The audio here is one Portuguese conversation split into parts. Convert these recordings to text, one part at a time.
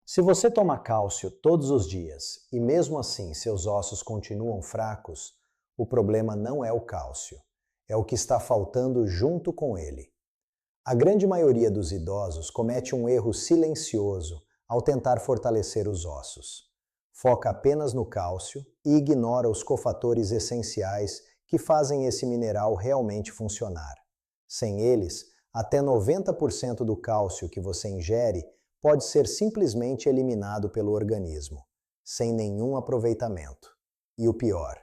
Se você toma cálcio todos os dias e mesmo assim seus ossos continuam fracos, o problema não é o cálcio, é o que está faltando junto com ele. A grande maioria dos idosos comete um erro silencioso ao tentar fortalecer os ossos. Foca apenas no cálcio e ignora os cofatores essenciais que fazem esse mineral realmente funcionar. Sem eles, até 90% do cálcio que você ingere pode ser simplesmente eliminado pelo organismo, sem nenhum aproveitamento. E o pior,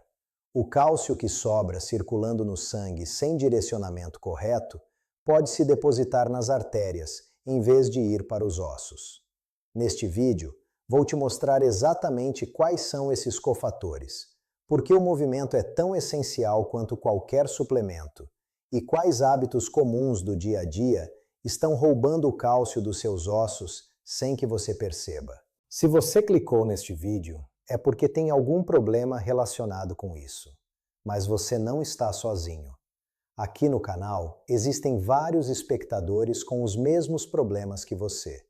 o cálcio que sobra circulando no sangue sem direcionamento correto pode se depositar nas artérias, em vez de ir para os ossos. Neste vídeo, vou te mostrar exatamente quais são esses cofatores, por que o movimento é tão essencial quanto qualquer suplemento, e quais hábitos comuns do dia a dia estão roubando o cálcio dos seus ossos sem que você perceba. Se você clicou neste vídeo, é porque tem algum problema relacionado com isso. Mas você não está sozinho. Aqui no canal, existem vários espectadores com os mesmos problemas que você.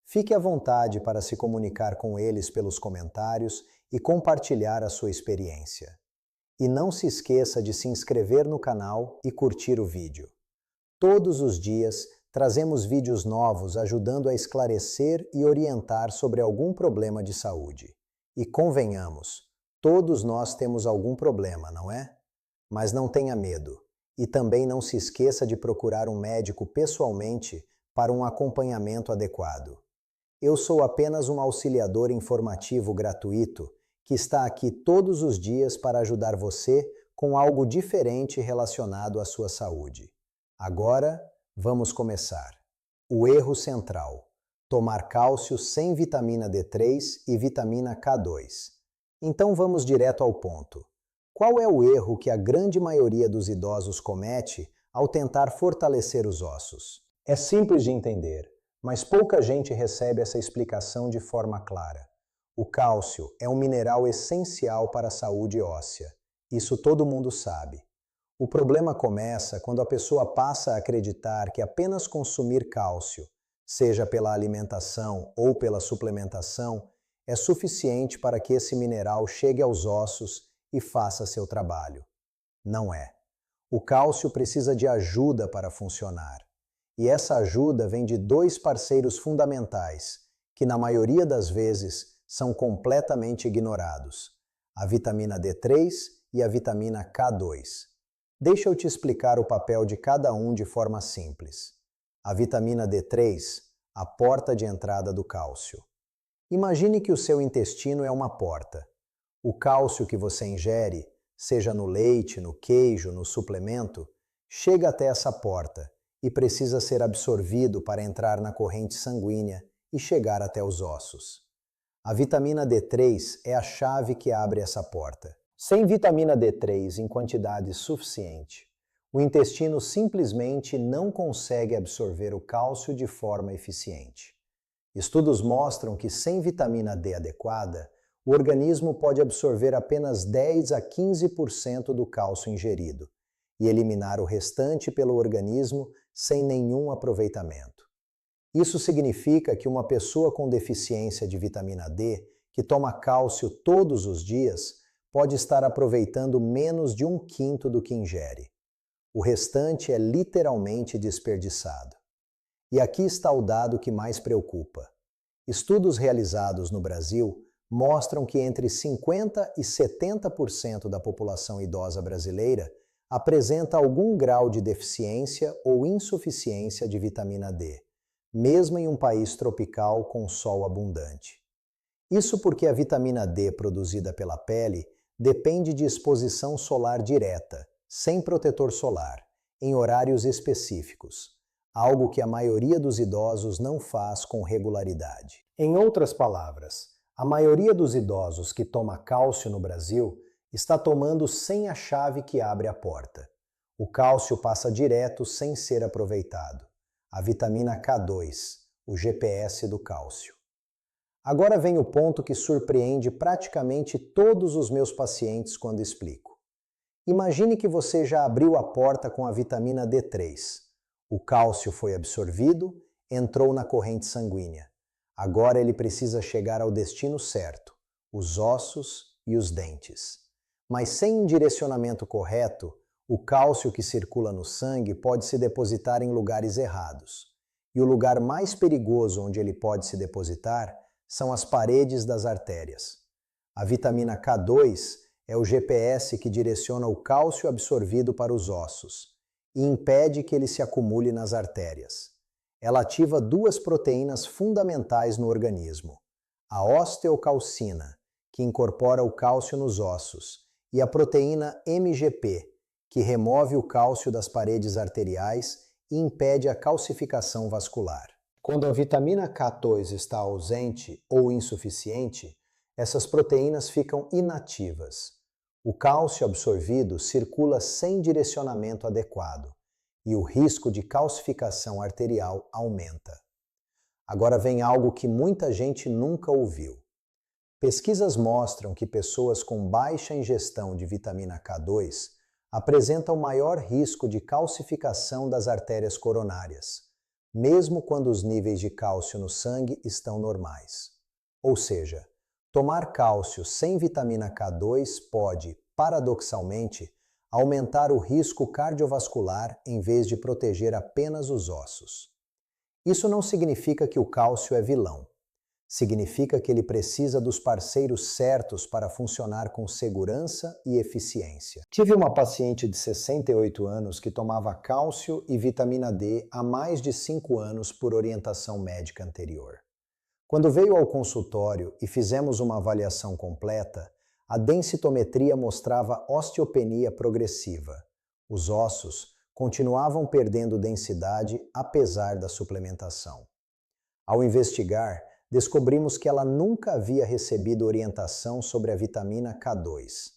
Fique à vontade para se comunicar com eles pelos comentários e compartilhar a sua experiência. E não se esqueça de se inscrever no canal e curtir o vídeo. Todos os dias, trazemos vídeos novos ajudando a esclarecer e orientar sobre algum problema de saúde. E convenhamos, todos nós temos algum problema, não é? Mas não tenha medo. E também não se esqueça de procurar um médico pessoalmente para um acompanhamento adequado. Eu sou apenas um auxiliador informativo gratuito que está aqui todos os dias para ajudar você com algo diferente relacionado à sua saúde. Agora, vamos começar. O erro central: tomar cálcio sem vitamina D3 e vitamina K2. Então vamos direto ao ponto. Qual é o erro que a grande maioria dos idosos comete ao tentar fortalecer os ossos? É simples de entender, mas pouca gente recebe essa explicação de forma clara. O cálcio é um mineral essencial para a saúde óssea. Isso todo mundo sabe. O problema começa quando a pessoa passa a acreditar que apenas consumir cálcio, seja pela alimentação ou pela suplementação, é suficiente para que esse mineral chegue aos ossos e faça seu trabalho. Não é. O cálcio precisa de ajuda para funcionar. E essa ajuda vem de dois parceiros fundamentais, que na maioria das vezes são completamente ignorados: a vitamina D3 e a vitamina K2. Deixa eu te explicar o papel de cada um de forma simples. A vitamina D3, a porta de entrada do cálcio. Imagine que o seu intestino é uma porta. O cálcio que você ingere, seja no leite, no queijo, no suplemento, chega até essa porta e precisa ser absorvido para entrar na corrente sanguínea e chegar até os ossos. A vitamina D3 é a chave que abre essa porta. Sem vitamina D3 em quantidade suficiente, o intestino simplesmente não consegue absorver o cálcio de forma eficiente. Estudos mostram que sem vitamina D adequada, o organismo pode absorver apenas 10 a 15% do cálcio ingerido e eliminar o restante pelo organismo sem nenhum aproveitamento. Isso significa que uma pessoa com deficiência de vitamina D, que toma cálcio todos os dias, pode estar aproveitando menos de 1/5 do que ingere. O restante é literalmente desperdiçado. E aqui está o dado que mais preocupa. Estudos realizados no Brasil mostram que entre 50% e 70% da população idosa brasileira apresenta algum grau de deficiência ou insuficiência de vitamina D, mesmo em um país tropical com sol abundante. Isso porque a vitamina D produzida pela pele depende de exposição solar direta, sem protetor solar, em horários específicos, algo que a maioria dos idosos não faz com regularidade. Em outras palavras, a maioria dos idosos que toma cálcio no Brasil está tomando sem a chave que abre a porta. O cálcio passa direto sem ser aproveitado. A vitamina K2, o GPS do cálcio. Agora vem o ponto que surpreende praticamente todos os meus pacientes quando explico. Imagine que você já abriu a porta com a vitamina D3. O cálcio foi absorvido, entrou na corrente sanguínea. Agora ele precisa chegar ao destino certo, os ossos e os dentes. Mas sem um direcionamento correto, o cálcio que circula no sangue pode se depositar em lugares errados. E o lugar mais perigoso onde ele pode se depositar são as paredes das artérias. A vitamina K2 é o GPS que direciona o cálcio absorvido para os ossos e impede que ele se acumule nas artérias. Ela ativa duas proteínas fundamentais no organismo: a osteocalcina, que incorpora o cálcio nos ossos, e a proteína MGP, que remove o cálcio das paredes arteriais e impede a calcificação vascular. Quando a vitamina K2 está ausente ou insuficiente, essas proteínas ficam inativas. O cálcio absorvido circula sem direcionamento adequado e o risco de calcificação arterial aumenta. Agora vem algo que muita gente nunca ouviu. Pesquisas mostram que pessoas com baixa ingestão de vitamina K2 apresentam maior risco de calcificação das artérias coronárias, mesmo quando os níveis de cálcio no sangue estão normais. Ou seja, tomar cálcio sem vitamina K2 pode, paradoxalmente, aumentar o risco cardiovascular em vez de proteger apenas os ossos. Isso não significa que o cálcio é vilão. Significa que ele precisa dos parceiros certos para funcionar com segurança e eficiência. Tive uma paciente de 68 anos que tomava cálcio e vitamina D há mais de 5 anos por orientação médica anterior. Quando veio ao consultório e fizemos uma avaliação completa, a densitometria mostrava osteopenia progressiva. Os ossos continuavam perdendo densidade apesar da suplementação. Ao investigar, descobrimos que ela nunca havia recebido orientação sobre a vitamina K2.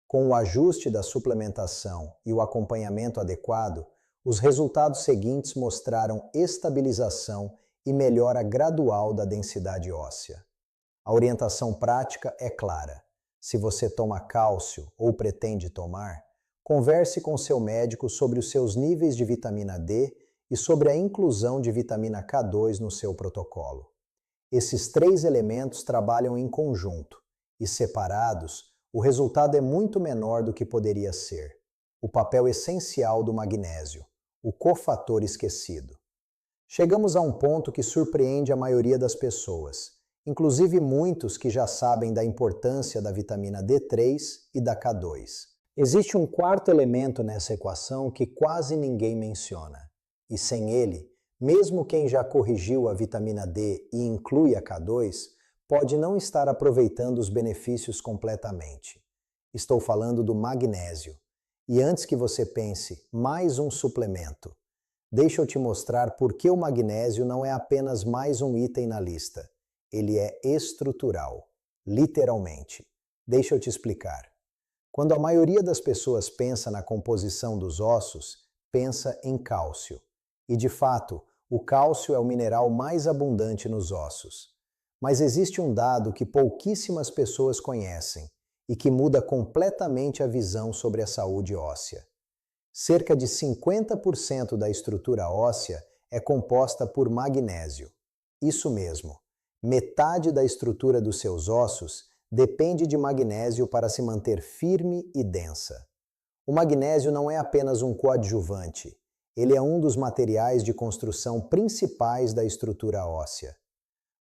Com o ajuste da suplementação e o acompanhamento adequado, os resultados seguintes mostraram estabilização e melhora gradual da densidade óssea. A orientação prática é clara. Se você toma cálcio ou pretende tomar, converse com seu médico sobre os seus níveis de vitamina D e sobre a inclusão de vitamina K2 no seu protocolo. Esses três elementos trabalham em conjunto e, separados, o resultado é muito menor do que poderia ser. O papel essencial do magnésio, o cofator esquecido. Chegamos a um ponto que surpreende a maioria das pessoas, inclusive muitos que já sabem da importância da vitamina D3 e da K2. Existe um quarto elemento nessa equação que quase ninguém menciona, e sem ele, mesmo quem já corrigiu a vitamina D e inclui a K2, pode não estar aproveitando os benefícios completamente. Estou falando do magnésio. E antes que você pense, mais um suplemento, deixa eu te mostrar por que o magnésio não é apenas mais um item na lista. Ele é estrutural, literalmente. Deixa eu te explicar. Quando a maioria das pessoas pensa na composição dos ossos, pensa em cálcio. E, de fato, o cálcio é o mineral mais abundante nos ossos. Mas existe um dado que pouquíssimas pessoas conhecem e que muda completamente a visão sobre a saúde óssea. Cerca de 50% da estrutura óssea é composta por magnésio. Isso mesmo, metade da estrutura dos seus ossos depende de magnésio para se manter firme e densa. O magnésio não é apenas um coadjuvante, ele é um dos materiais de construção principais da estrutura óssea.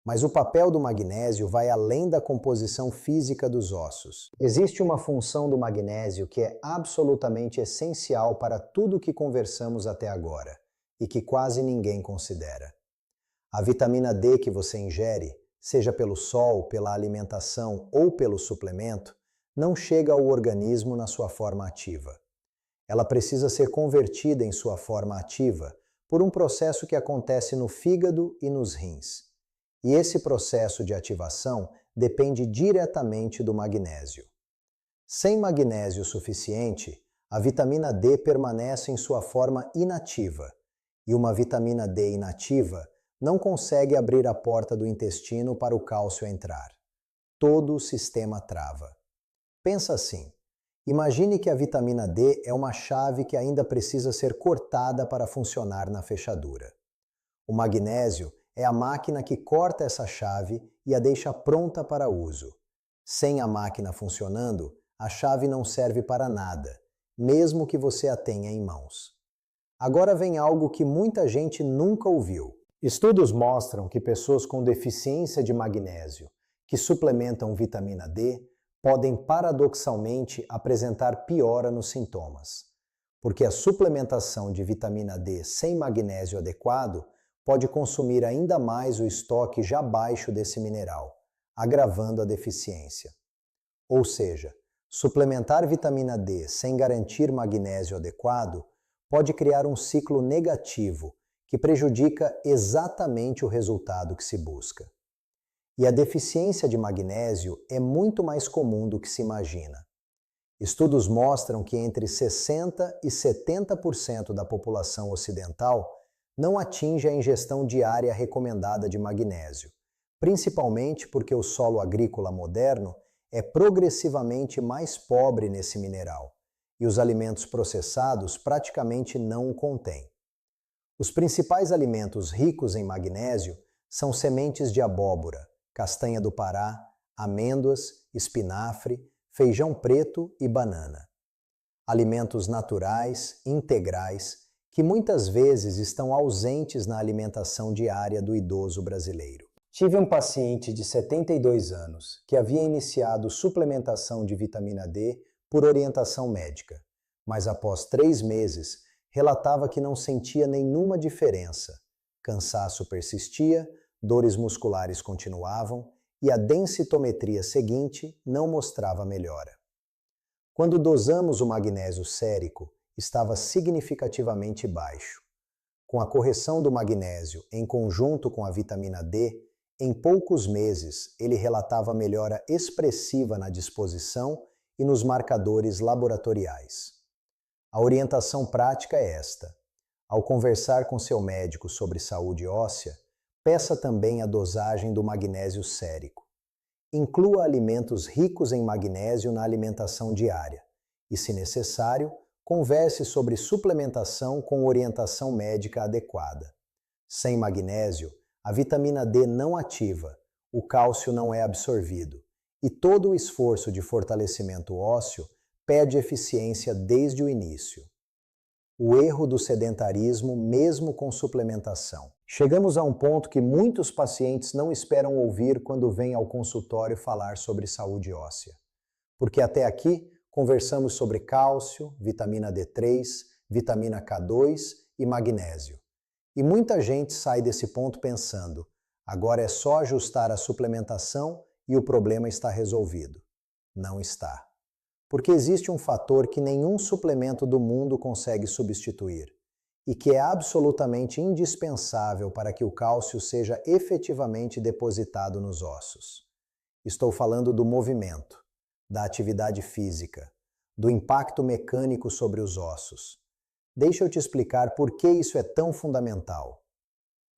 Mas o papel do magnésio vai além da composição física dos ossos. Existe uma função do magnésio que é absolutamente essencial para tudo o que conversamos até agora e que quase ninguém considera. A vitamina D que você ingere, seja pelo sol, pela alimentação ou pelo suplemento, não chega ao organismo na sua forma ativa. Ela precisa ser convertida em sua forma ativa por um processo que acontece no fígado e nos rins. E esse processo de ativação depende diretamente do magnésio. Sem magnésio suficiente, a vitamina D permanece em sua forma inativa, e uma vitamina D inativa não consegue abrir a porta do intestino para o cálcio entrar. Todo o sistema trava. Pensa assim, imagine que a vitamina D é uma chave que ainda precisa ser cortada para funcionar na fechadura. O magnésio é a máquina que corta essa chave e a deixa pronta para uso. Sem a máquina funcionando, a chave não serve para nada, mesmo que você a tenha em mãos. Agora vem algo que muita gente nunca ouviu. Estudos mostram que pessoas com deficiência de magnésio, que suplementam vitamina D, podem paradoxalmente apresentar piora nos sintomas, porque a suplementação de vitamina D sem magnésio adequado pode consumir ainda mais o estoque já baixo desse mineral, agravando a deficiência. Ou seja, suplementar vitamina D sem garantir magnésio adequado pode criar um ciclo negativo que prejudica exatamente o resultado que se busca. E a deficiência de magnésio é muito mais comum do que se imagina. Estudos mostram que entre 60% e 70% da população ocidental não atinge a ingestão diária recomendada de magnésio, principalmente porque o solo agrícola moderno é progressivamente mais pobre nesse mineral e os alimentos processados praticamente não o contêm. Os principais alimentos ricos em magnésio são sementes de abóbora, castanha do Pará, amêndoas, espinafre, feijão preto e banana. Alimentos naturais, integrais, que muitas vezes estão ausentes na alimentação diária do idoso brasileiro. Tive um paciente de 72 anos que havia iniciado suplementação de vitamina D por orientação médica, mas após 3 meses relatava que não sentia nenhuma diferença. Cansaço persistia, dores musculares continuavam e a densitometria seguinte não mostrava melhora. Quando dosamos o magnésio sérico, estava significativamente baixo. Com a correção do magnésio em conjunto com a vitamina D, em poucos meses ele relatava melhora expressiva na disposição e nos marcadores laboratoriais. A orientação prática é esta: ao conversar com seu médico sobre saúde óssea, peça também a dosagem do magnésio sérico. Inclua alimentos ricos em magnésio na alimentação diária e, se necessário, converse sobre suplementação com orientação médica adequada. Sem magnésio, a vitamina D não ativa, o cálcio não é absorvido e todo o esforço de fortalecimento ósseo perde eficiência desde o início. O erro do sedentarismo mesmo com suplementação. Chegamos a um ponto que muitos pacientes não esperam ouvir quando vêm ao consultório falar sobre saúde óssea. Porque até aqui conversamos sobre cálcio, vitamina D3, vitamina K2 e magnésio. E muita gente sai desse ponto pensando: agora é só ajustar a suplementação e o problema está resolvido. Não está. Porque existe um fator que nenhum suplemento do mundo consegue substituir e que é absolutamente indispensável para que o cálcio seja efetivamente depositado nos ossos. Estou falando do movimento, da atividade física, do impacto mecânico sobre os ossos. Deixa eu te explicar por que isso é tão fundamental.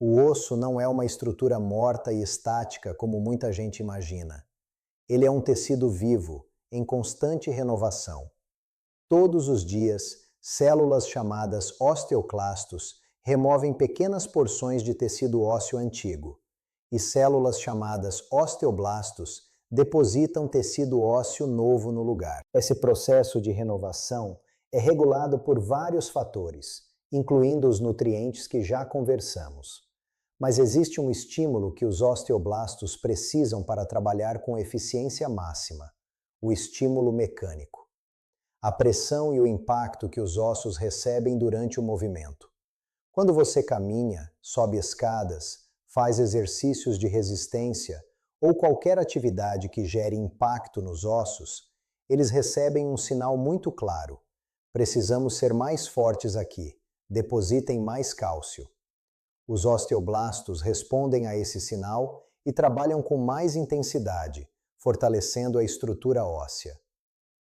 O osso não é uma estrutura morta e estática como muita gente imagina. Ele é um tecido vivo, em constante renovação. Todos os dias, células chamadas osteoclastos removem pequenas porções de tecido ósseo antigo, e células chamadas osteoblastos depositam tecido ósseo novo no lugar. Esse processo de renovação é regulado por vários fatores, incluindo os nutrientes que já conversamos. Mas existe um estímulo que os osteoblastos precisam para trabalhar com eficiência máxima: o estímulo mecânico. A pressão e o impacto que os ossos recebem durante o movimento. Quando você caminha, sobe escadas, faz exercícios de resistência ou qualquer atividade que gere impacto nos ossos, eles recebem um sinal muito claro: precisamos ser mais fortes aqui, depositem mais cálcio. Os osteoblastos respondem a esse sinal e trabalham com mais intensidade, fortalecendo a estrutura óssea.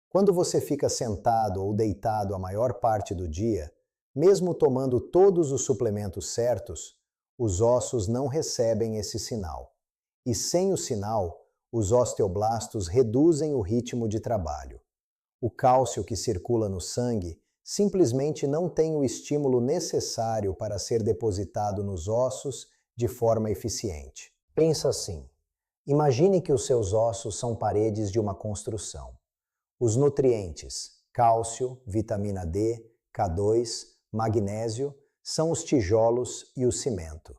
Quando você fica sentado ou deitado a maior parte do dia, mesmo tomando todos os suplementos certos, os ossos não recebem esse sinal. E sem o sinal, os osteoblastos reduzem o ritmo de trabalho. O cálcio que circula no sangue simplesmente não tem o estímulo necessário para ser depositado nos ossos de forma eficiente. Pensa assim: imagine que os seus ossos são paredes de uma construção. Os nutrientes, cálcio, vitamina D, K2, magnésio, são os tijolos e o cimento.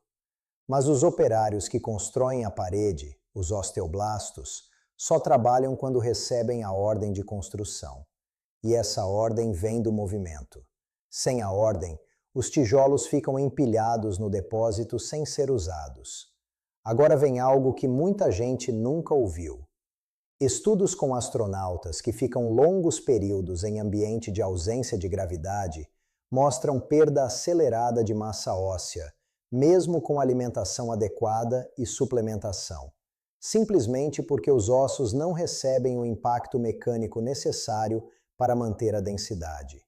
Mas os operários que constroem a parede, os osteoblastos, só trabalham quando recebem a ordem de construção. E essa ordem vem do movimento. Sem a ordem, os tijolos ficam empilhados no depósito sem ser usados. Agora vem algo que muita gente nunca ouviu. Estudos com astronautas que ficam longos períodos em ambiente de ausência de gravidade mostram perda acelerada de massa óssea, mesmo com alimentação adequada e suplementação, simplesmente porque os ossos não recebem o impacto mecânico necessário para manter a densidade.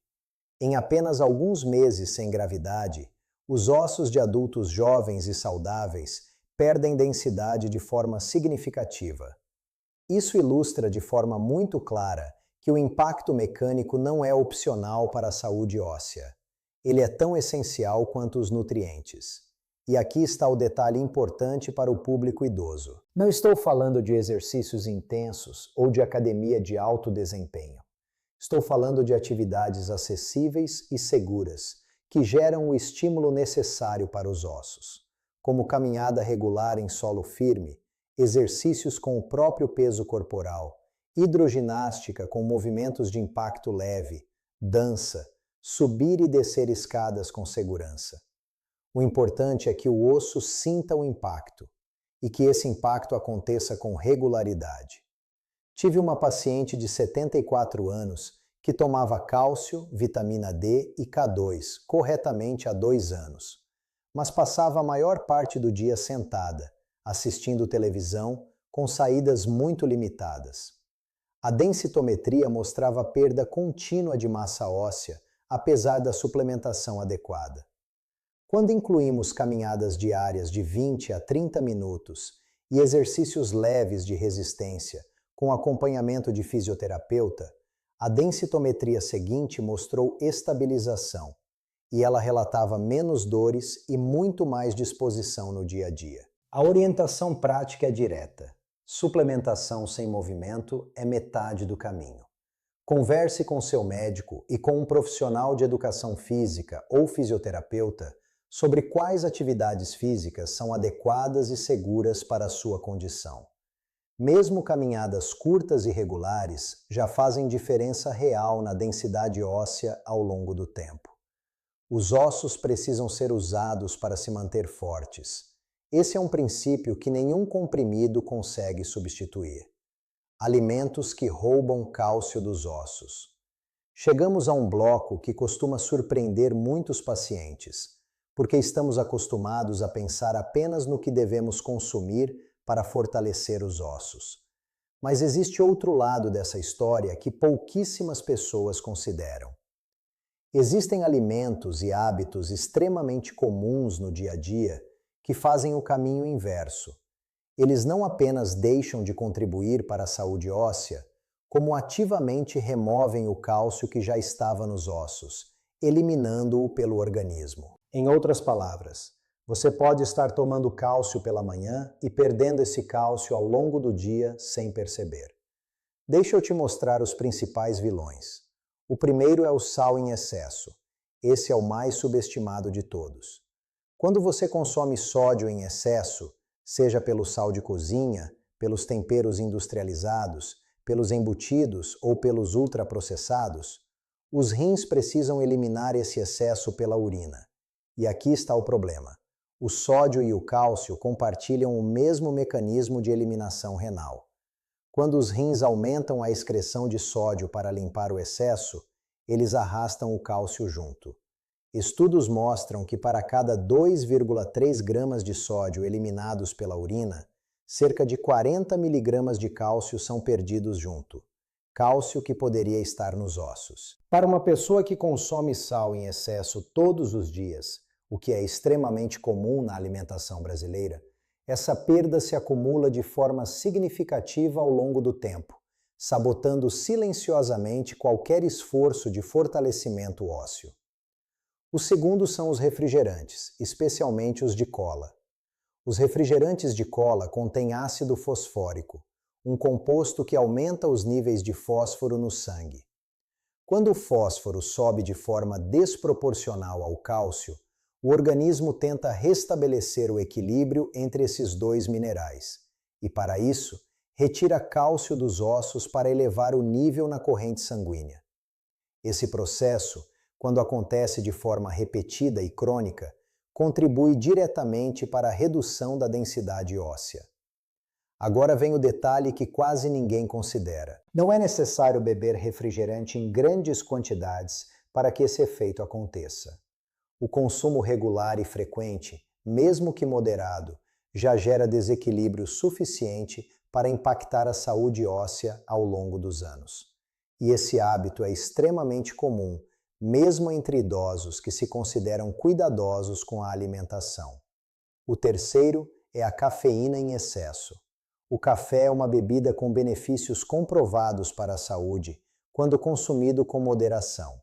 Em apenas alguns meses sem gravidade, os ossos de adultos jovens e saudáveis perdem densidade de forma significativa. Isso ilustra de forma muito clara que o impacto mecânico não é opcional para a saúde óssea. Ele é tão essencial quanto os nutrientes. E aqui está o detalhe importante para o público idoso. Não estou falando de exercícios intensos ou de academia de alto desempenho. Estou falando de atividades acessíveis e seguras, que geram o estímulo necessário para os ossos, como caminhada regular em solo firme, exercícios com o próprio peso corporal, hidroginástica com movimentos de impacto leve, dança, subir e descer escadas com segurança. O importante é que o osso sinta o impacto e que esse impacto aconteça com regularidade. Tive uma paciente de 74 anos que tomava cálcio, vitamina D e K2 corretamente há 2 anos, mas passava a maior parte do dia sentada, assistindo televisão, com saídas muito limitadas. A densitometria mostrava perda contínua de massa óssea, apesar da suplementação adequada. Quando incluímos caminhadas diárias de 20 a 30 minutos e exercícios leves de resistência, com acompanhamento de fisioterapeuta, a densitometria seguinte mostrou estabilização e ela relatava menos dores e muito mais disposição no dia a dia. A orientação prática é direta. Suplementação sem movimento é metade do caminho. Converse com seu médico e com um profissional de educação física ou fisioterapeuta sobre quais atividades físicas são adequadas e seguras para a sua condição. Mesmo caminhadas curtas e regulares já fazem diferença real na densidade óssea ao longo do tempo. Os ossos precisam ser usados para se manter fortes. Esse é um princípio que nenhum comprimido consegue substituir. Alimentos que roubam cálcio dos ossos. Chegamos a um bloco que costuma surpreender muitos pacientes, porque estamos acostumados a pensar apenas no que devemos consumir para fortalecer os ossos. Mas existe outro lado dessa história que pouquíssimas pessoas consideram. Existem alimentos e hábitos extremamente comuns no dia a dia que fazem o caminho inverso. Eles não apenas deixam de contribuir para a saúde óssea, como ativamente removem o cálcio que já estava nos ossos, eliminando-o pelo organismo. Em outras palavras, você pode estar tomando cálcio pela manhã e perdendo esse cálcio ao longo do dia sem perceber. Deixa eu te mostrar os principais vilões. O primeiro é o sal em excesso. Esse é o mais subestimado de todos. Quando você consome sódio em excesso, seja pelo sal de cozinha, pelos temperos industrializados, pelos embutidos ou pelos ultraprocessados, os rins precisam eliminar esse excesso pela urina. E aqui está o problema. O sódio e o cálcio compartilham o mesmo mecanismo de eliminação renal. Quando os rins aumentam a excreção de sódio para limpar o excesso, eles arrastam o cálcio junto. Estudos mostram que para cada 2,3 gramas de sódio eliminados pela urina, cerca de 40 miligramas de cálcio são perdidos junto. Cálcio que poderia estar nos ossos. Para uma pessoa que consome sal em excesso todos os dias, o que é extremamente comum na alimentação brasileira, essa perda se acumula de forma significativa ao longo do tempo, sabotando silenciosamente qualquer esforço de fortalecimento ósseo. O segundo são os refrigerantes, especialmente os de cola. Os refrigerantes de cola contêm ácido fosfórico, um composto que aumenta os níveis de fósforo no sangue. Quando o fósforo sobe de forma desproporcional ao cálcio, o organismo tenta restabelecer o equilíbrio entre esses dois minerais e, para isso, retira cálcio dos ossos para elevar o nível na corrente sanguínea. Esse processo, quando acontece de forma repetida e crônica, contribui diretamente para a redução da densidade óssea. Agora vem o detalhe que quase ninguém considera. Não é necessário beber refrigerante em grandes quantidades para que esse efeito aconteça. O consumo regular e frequente, mesmo que moderado, já gera desequilíbrio suficiente para impactar a saúde óssea ao longo dos anos. E esse hábito é extremamente comum, mesmo entre idosos que se consideram cuidadosos com a alimentação. O terceiro é a cafeína em excesso. O café é uma bebida com benefícios comprovados para a saúde quando consumido com moderação.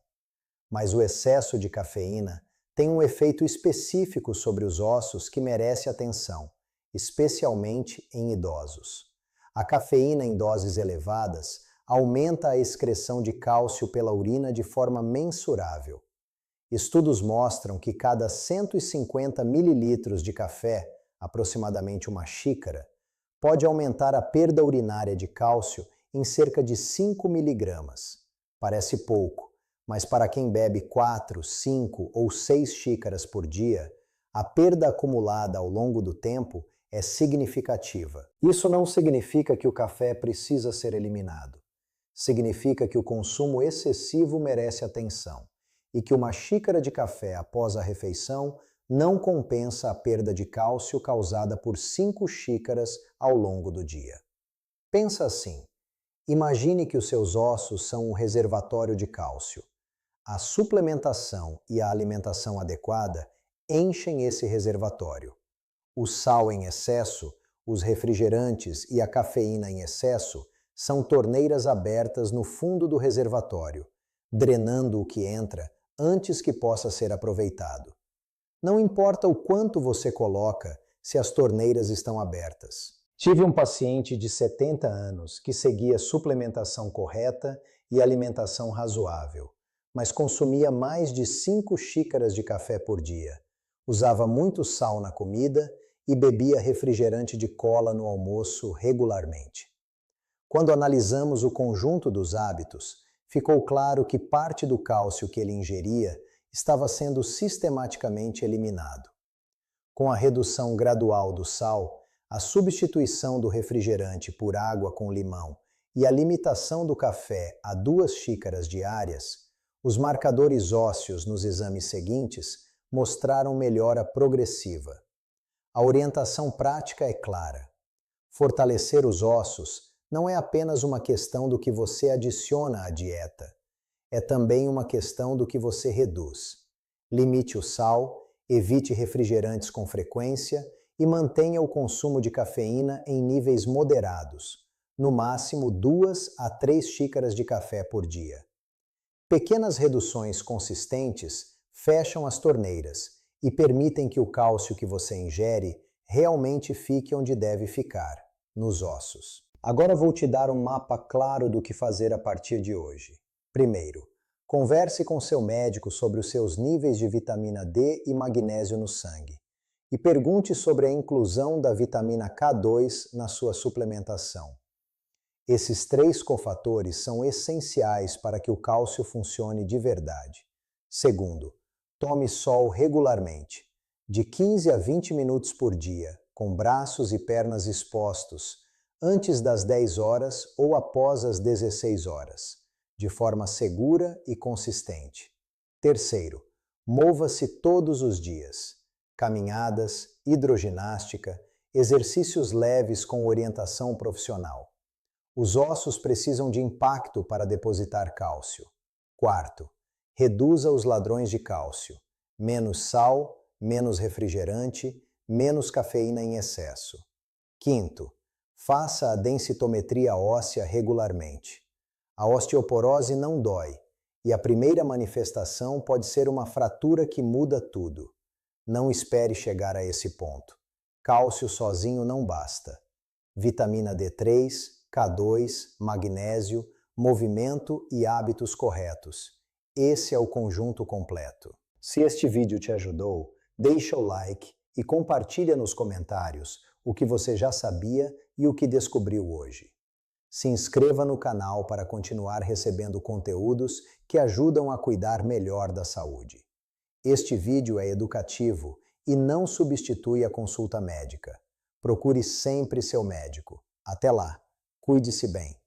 Mas o excesso de cafeína tem um efeito específico sobre os ossos que merece atenção, especialmente em idosos. A cafeína em doses elevadas aumenta a excreção de cálcio pela urina de forma mensurável. Estudos mostram que cada 150 mililitros de café, aproximadamente uma xícara, pode aumentar a perda urinária de cálcio em cerca de 5 miligramas. Parece pouco, mas para quem bebe 4, 5 ou 6 xícaras por dia, a perda acumulada ao longo do tempo é significativa. Isso não significa que o café precisa ser eliminado. Significa que o consumo excessivo merece atenção e que uma xícara de café após a refeição não compensa a perda de cálcio causada por 5 xícaras ao longo do dia. Pensa assim, imagine que os seus ossos são um reservatório de cálcio. A suplementação e a alimentação adequada enchem esse reservatório. O sal em excesso, os refrigerantes e a cafeína em excesso são torneiras abertas no fundo do reservatório, drenando o que entra antes que possa ser aproveitado. Não importa o quanto você coloca se as torneiras estão abertas. Tive um paciente de 70 anos que seguia suplementação correta e alimentação razoável, mas consumia mais de 5 xícaras de café por dia, usava muito sal na comida e bebia refrigerante de cola no almoço regularmente. Quando analisamos o conjunto dos hábitos, ficou claro que parte do cálcio que ele ingeria estava sendo sistematicamente eliminado. Com a redução gradual do sal, a substituição do refrigerante por água com limão e a limitação do café a 2 xícaras diárias, os marcadores ósseos nos exames seguintes mostraram melhora progressiva. A orientação prática é clara. Fortalecer os ossos não é apenas uma questão do que você adiciona à dieta, é também uma questão do que você reduz. Limite o sal, evite refrigerantes com frequência e mantenha o consumo de cafeína em níveis moderados, no máximo 2 a 3 xícaras de café por dia. Pequenas reduções consistentes fecham as torneiras e permitem que o cálcio que você ingere realmente fique onde deve ficar, nos ossos. Agora vou te dar um mapa claro do que fazer a partir de hoje. Primeiro, converse com seu médico sobre os seus níveis de vitamina D e magnésio no sangue e pergunte sobre a inclusão da vitamina K2 na sua suplementação. Esses 3 cofatores são essenciais para que o cálcio funcione de verdade. Segundo, tome sol regularmente, de 15 a 20 minutos por dia, com braços e pernas expostos, antes das 10 horas ou após as 16 horas, de forma segura e consistente. Terceiro, mova-se todos os dias. Caminhadas, hidroginástica, exercícios leves com orientação profissional. Os ossos precisam de impacto para depositar cálcio. Quarto, reduza os ladrões de cálcio. Menos sal, menos refrigerante, menos cafeína em excesso. Quinto, faça a densitometria óssea regularmente. A osteoporose não dói, e a primeira manifestação pode ser uma fratura que muda tudo. Não espere chegar a esse ponto. Cálcio sozinho não basta. Vitamina D3, K2, magnésio, movimento e hábitos corretos. Esse é o conjunto completo. Se este vídeo te ajudou, deixa o like e compartilha nos comentários o que você já sabia e o que descobriu hoje. Se inscreva no canal para continuar recebendo conteúdos que ajudam a cuidar melhor da saúde. Este vídeo é educativo e não substitui a consulta médica. Procure sempre seu médico. Até lá, cuide-se bem.